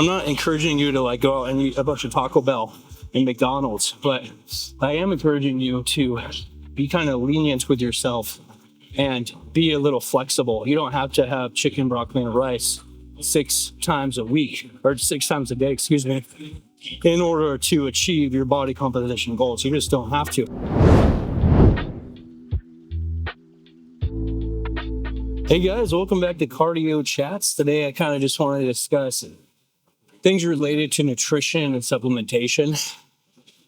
I'm not encouraging you to like go out and eat a bunch of Taco Bell and McDonald's, but I am encouraging you to be kind of lenient with yourself and be a little flexible. You don't have to have chicken, broccoli, and rice 6 times a week, or 6 times a day, excuse me, in order to achieve your body composition goals. You just don't have to. Hey guys, welcome back to Cardio Chats. Today I kind of just wanted to discuss things related to nutrition and supplementation,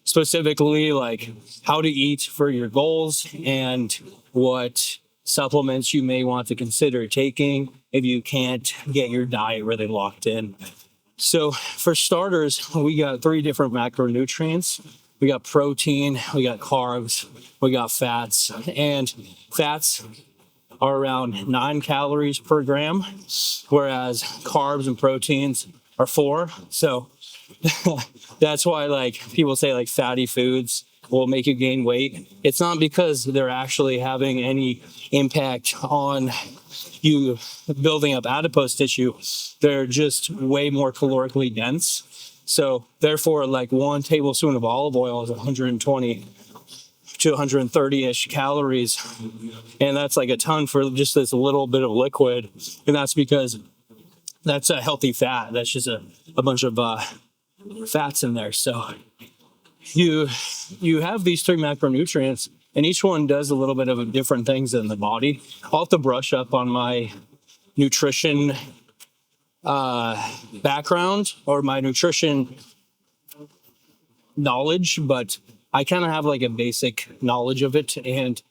specifically like how to eat for your goals and what supplements you may want to consider taking if you can't get your diet really locked in. So for starters, we got 3 different macronutrients. We got protein, we got carbs, we got fats, and fats are around 9 calories per gram, whereas carbs and proteins are 4. So that's why like people say like fatty foods will make you gain weight. It's not because they're actually having any impact on you building up adipose tissue. They're just way more calorically dense. So therefore, like 1 tablespoon of olive oil is 120 to 130-ish calories. And that's like a ton for just this little bit of liquid. And that's because that's a healthy fat. That's just a bunch of fats in there. So you have these 3 macronutrients, and each one does a little bit of different things in the body. I'll have to brush up on my nutrition background or my nutrition knowledge, but I kind of have like a basic knowledge of it. And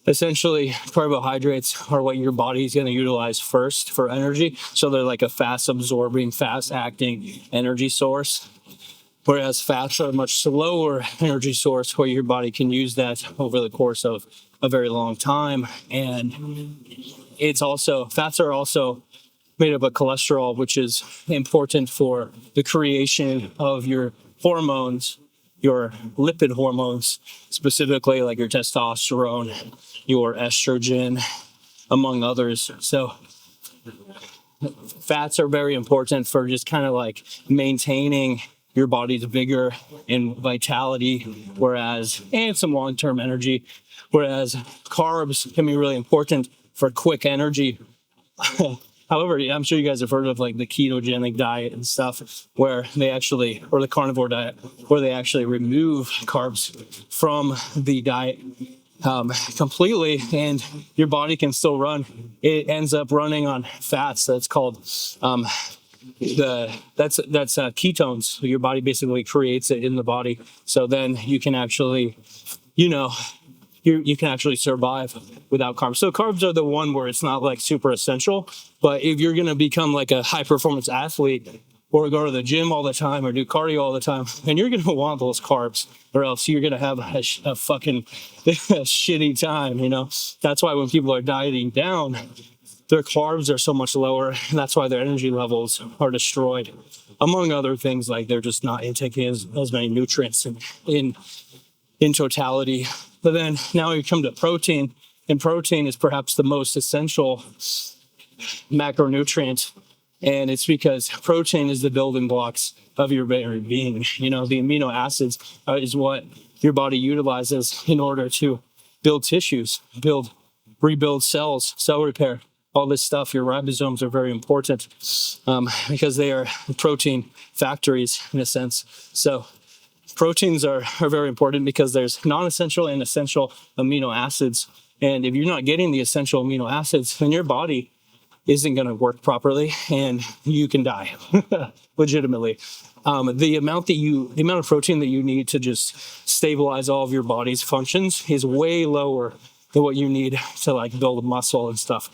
essentially, carbohydrates are what your body is going to utilize first for energy. So they're like a fast-absorbing, fast-acting energy source, whereas fats are a much slower energy source where your body can use that over the course of a very long time. And fats are also made up of cholesterol, which is important for the creation of your hormones, your lipid hormones, specifically like your testosterone, your estrogen, among others. So fats are very important for just kind of like maintaining your body's vigor and vitality, and some long-term energy, whereas carbs can be really important for quick energy. However, I'm sure you guys have heard of like the ketogenic diet and stuff or the carnivore diet, where they actually remove carbs from the diet completely, and your body can still run. It ends up running on fats. That's called that's ketones. So your body basically creates it in the body. So then you can actually, you can actually survive without carbs. So carbs are the one where it's not like super essential, but if you're going to become like a high performance athlete or go to the gym all the time or do cardio all the time, then you're going to want those carbs, or else you're going to have a fucking shitty time, That's why when people are dieting down, their carbs are so much lower, and that's why their energy levels are destroyed, among other things, like they're just not intaking as many nutrients in totality. But then now you come to protein, and protein is perhaps the most essential macronutrient, and it's because protein is the building blocks of your very being. The amino acids is what your body utilizes in order to build tissues, rebuild cells, cell repair, all this stuff. Your ribosomes are very important because they are protein factories in a sense. So proteins are very important because there's non-essential and essential amino acids. And if you're not getting the essential amino acids, then your body isn't going to work properly and you can die legitimately. The amount of protein that you need to just stabilize all of your body's functions is way lower than what you need to like build muscle and stuff.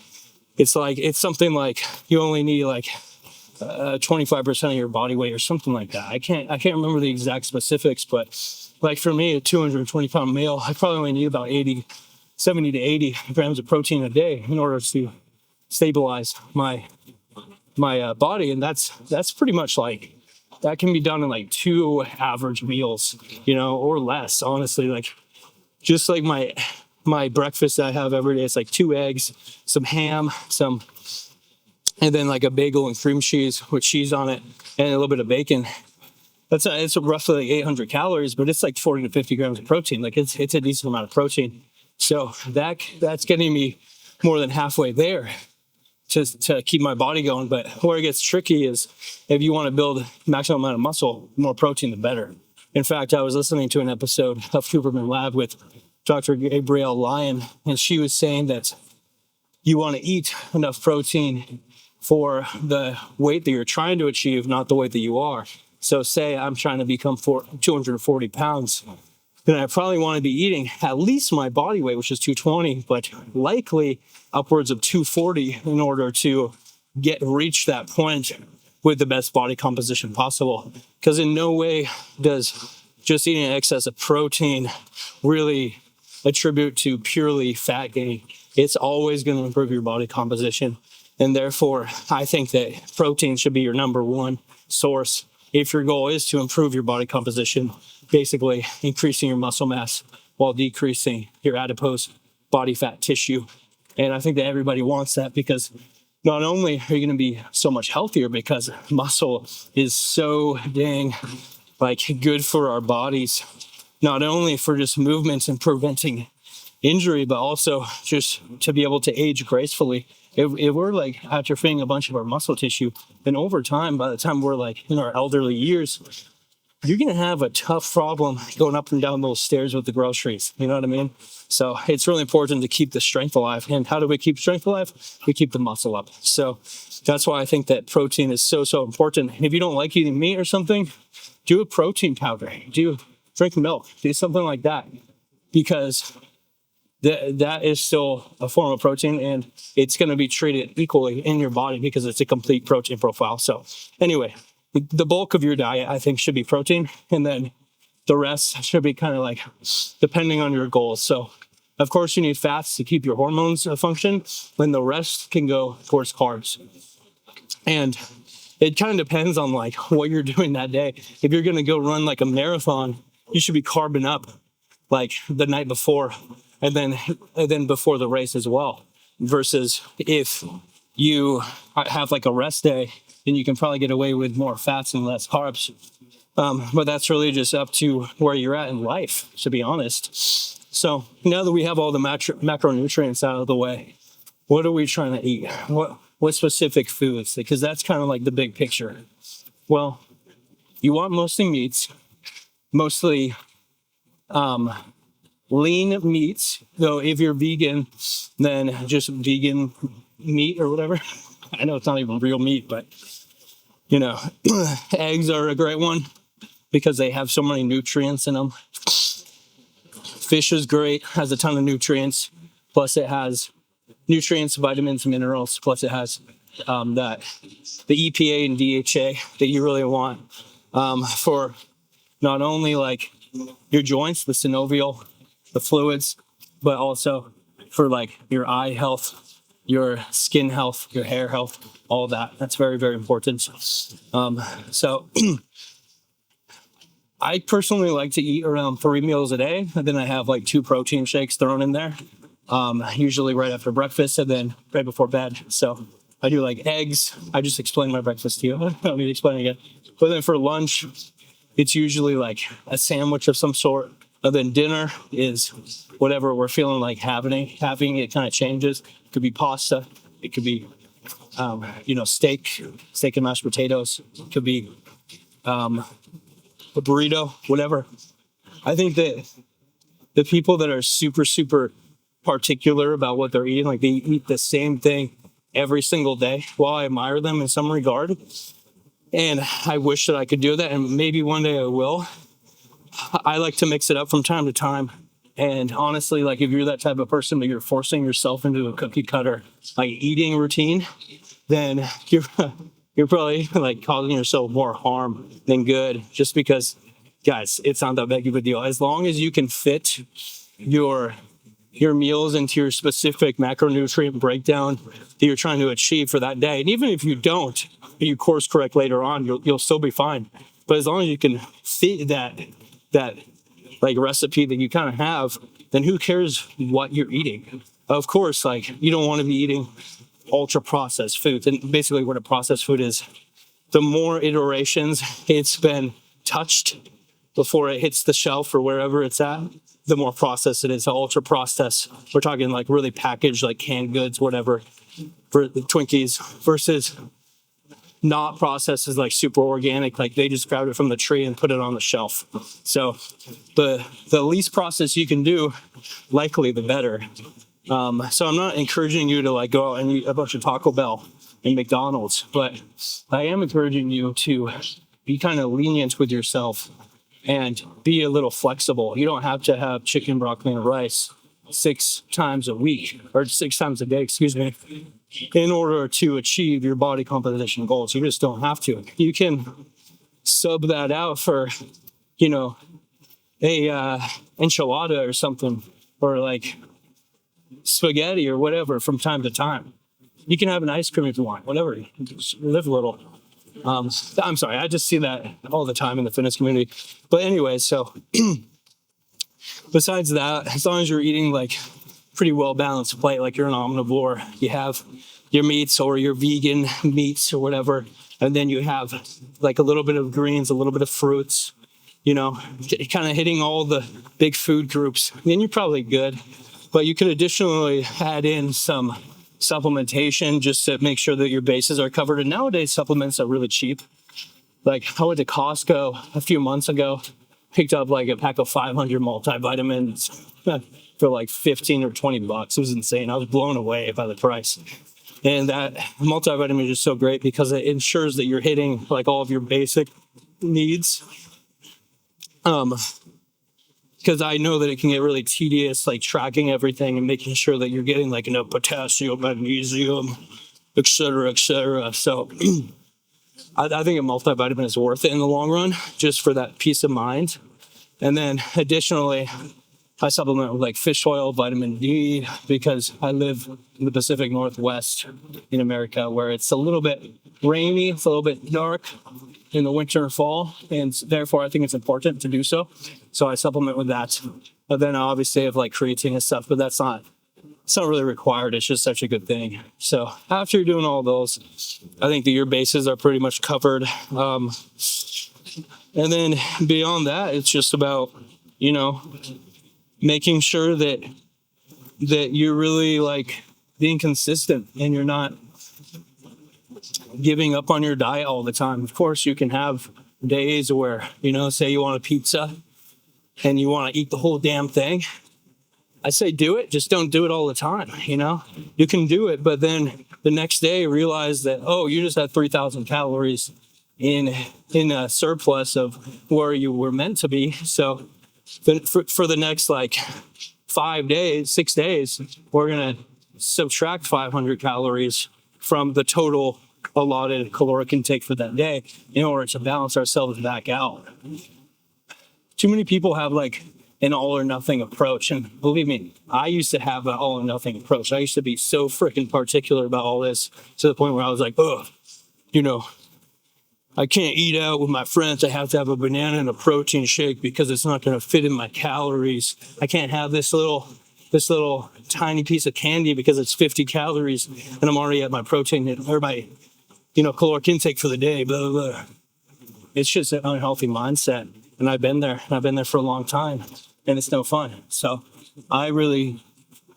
It's something like you only need like 25% of your body weight or something like that. I can't remember the exact specifics, but like for me, a 220-pound male, I probably only need about 70 to 80 grams of protein a day in order to stabilize my body. And that's pretty much like, that can be done in like 2 average meals, or less, honestly. Like just like my breakfast that I have every day, it's like 2 eggs, some ham, some and then like a bagel and cream cheese with cheese on it and a little bit of bacon. It's roughly like 800 calories, but it's like 40 to 50 grams of protein. Like it's a decent amount of protein. So that's getting me more than halfway there to keep my body going. But where it gets tricky is if you want to build maximum amount of muscle, the more protein, the better. In fact, I was listening to an episode of Cooperman Lab with Dr. Gabrielle Lyon, and she was saying that you want to eat enough protein for the weight that you're trying to achieve, not the weight that you are. So say I'm trying to become 240 pounds, then I probably want to be eating at least my body weight, which is 220, but likely upwards of 240 in order to reach that point with the best body composition possible. Because in no way does just eating an excess of protein really attribute to purely fat gain. It's always going to improve your body composition. And therefore, I think that protein should be your number one source if your goal is to improve your body composition, basically increasing your muscle mass while decreasing your adipose body fat tissue. And I think that everybody wants that, because not only are you going to be so much healthier, because muscle is so dang good for our bodies, not only for just movements and preventing injury, but also just to be able to age gracefully. If we're atrophying a bunch of our muscle tissue, then over time, by the time we're in our elderly years, you're going to have a tough problem going up and down those stairs with the groceries. You know what I mean? So it's really important to keep the strength alive. And how do we keep strength alive? We keep the muscle up. So that's why I think that protein is so, so important. If you don't like eating meat or something, do a protein powder. Drink milk. Do something like that. Because that is still a form of protein, and it's going to be treated equally in your body because it's a complete protein profile. So anyway, the bulk of your diet, I think, should be protein, and then the rest should be kind of depending on your goals. So of course you need fats to keep your hormones function, then the rest can go towards carbs. And it kind of depends on what you're doing that day. If you're going to go run a marathon, you should be carbing up the night before, and then before the race as well. Versus if you have a rest day, then you can probably get away with more fats and less carbs. But that's really just up to where you're at in life, to be honest. So now that we have all the macronutrients out of the way, what are we trying to eat? What specific foods? Because that's kind of the big picture. Well, you want mostly meats, mostly lean meats. Though if you're vegan, then just vegan meat or whatever. I know it's not even real meat, but eggs are a great one because they have so many nutrients in them. Fish is great, has a ton of nutrients. Plus it has nutrients, vitamins, minerals. Plus it has the EPA and DHA that you really want for not only your joints, the synovial, the fluids, but also for your eye health, your skin health, your hair health, all that. That's very, very important. So I personally like to eat around 3 meals a day, and then I have 2 protein shakes thrown in there, usually right after breakfast and then right before bed. So I do eggs. I just explained my breakfast to you. I don't need to explain it again. But then for lunch, it's usually a sandwich of some sort. And then dinner is whatever we're feeling like having. It kind of changes. It could be pasta. It could be, steak and mashed potatoes. It could be a burrito, whatever. I think that the people that are super, super particular about what they're eating, they eat the same thing every single day. While I admire them in some regard, and I wish that I could do that, and maybe one day I will, I like to mix it up from time to time. And honestly, if you're that type of person, but you're forcing yourself into a cookie cutter eating routine, then you're probably causing yourself more harm than good. Just because, guys, it's not that big of a deal. As long as you can fit your meals into your specific macronutrient breakdown that you're trying to achieve for that day, and even if you don't, you course correct later on, you'll still be fine. But as long as you can fit that recipe that you kind of have, then who cares what you're eating? Of course, you don't want to be eating ultra processed foods. And basically what a processed food is, the more iterations it's been touched before it hits the shelf or wherever it's at, the more processed it is. So ultra processed, we're talking like really packaged, like canned goods, whatever, for the Twinkies, versus not processed is like super organic, like they just grabbed it from the tree and put it on the shelf. So the least processed you can do, likely the better. So I'm not encouraging you to like go out and eat a bunch of Taco Bell and McDonald's, but I am encouraging you to be kind of lenient with yourself and be a little flexible. You don't have to have chicken, broccoli, and rice 6 times a week, or 6 times a day, excuse me, in order to achieve your body composition goals. You just don't have to. You can sub that out for, you know, a enchilada or something, or like spaghetti or whatever from time to time. You can have an ice cream if you want, whatever. Just live a little. I'm sorry, I just see that all the time in the fitness community. But anyway, so besides that, as long as you're eating like pretty well balanced plate, like you're an omnivore, you have your meats or your vegan meats or whatever, and then you have like a little bit of greens, a little bit of fruits, you know, kind of hitting all the big food groups, then you're probably good. But you could additionally add in some supplementation just to make sure that your bases are covered. And nowadays supplements are really cheap. Like I went to Costco a few months ago, picked up like a pack of 500 multivitamins for like 15 or 20 bucks. It was insane. I was blown away by the price. And that multivitamin is just so great because it ensures that you're hitting like all of your basic needs. Because I know that it can get really tedious, like tracking everything and making sure that you're getting like enough potassium, magnesium, et cetera, et cetera. So I think a multivitamin is worth it in the long run, just for that peace of mind. And then additionally, I supplement with like fish oil, vitamin D, because I live in the Pacific Northwest in America, where it's a little bit rainy, it's a little bit dark in the winter and fall, and therefore I think it's important to do so. So I supplement with that. But then I obviously have like creatine and stuff, but it's not really required. It's just such a good thing. So after you're doing all those, I think that your bases are pretty much covered. And then beyond that, it's just about, you know, making sure that you're really like being consistent and you're not giving up on your diet all the time. Of course, you can have days where, you know, say you want a pizza and you want to eat the whole damn thing. I say do it, just don't do it all the time, you know? You can do it, but then the next day realize that, oh, you just had 3,000 calories in a surplus of where you were meant to be. So for the next like 5 days, 6 days, we're going to subtract 500 calories from the total allotted caloric intake for that day in order to balance ourselves back out. Too many people have like an all or nothing approach. And believe me, I used to have an all or nothing approach. I used to be so freaking particular about all this to the point where I was like, oh, you know, I can't eat out with my friends. I have to have a banana and a protein shake because it's not going to fit in my calories. I can't have this little tiny piece of candy because it's 50 calories and I'm already at my protein or my, you know, caloric intake for the day, blah, blah, blah. It's just an unhealthy mindset. And I've been there for a long time and it's no fun. So I really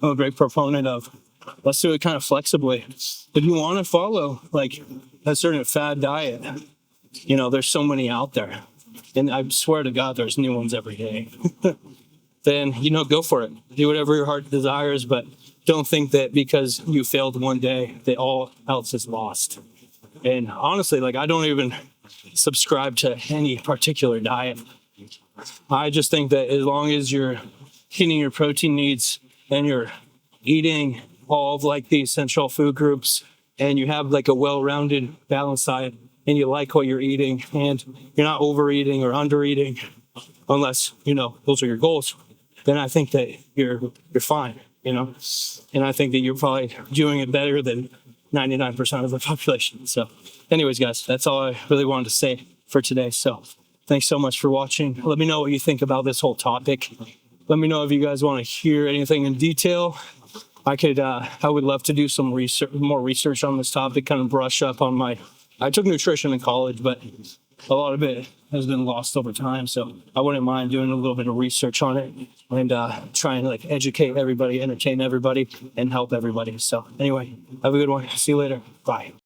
am a great proponent of, let's do it kind of flexibly. If you want to follow like a certain fad diet, you know, there's so many out there. And I swear to God, there's new ones every day. Then, you know, go for it. Do whatever your heart desires, but don't think that because you failed one day that all else is lost. And honestly, like I don't even subscribe to any particular diet. I just think that as long as you're hitting your protein needs and you're eating all of like the essential food groups and you have like a well-rounded balanced diet and you like what you're eating and you're not overeating or undereating, unless, you know, those are your goals, then I think that you're fine, you know? And I think that you're probably doing it better than 99% of the population. So anyways, guys, that's all I really wanted to say for today. So thanks so much for watching. Let me know what you think about this whole topic. Let me know if you guys want to hear anything in detail. I would love to do some research, more research on this topic, kind of brush up on I took nutrition in college, but a lot of it has been lost over time. So I wouldn't mind doing a little bit of research on it and try and like educate everybody, entertain everybody, and help everybody. So anyway, have a good one. See you later. Bye.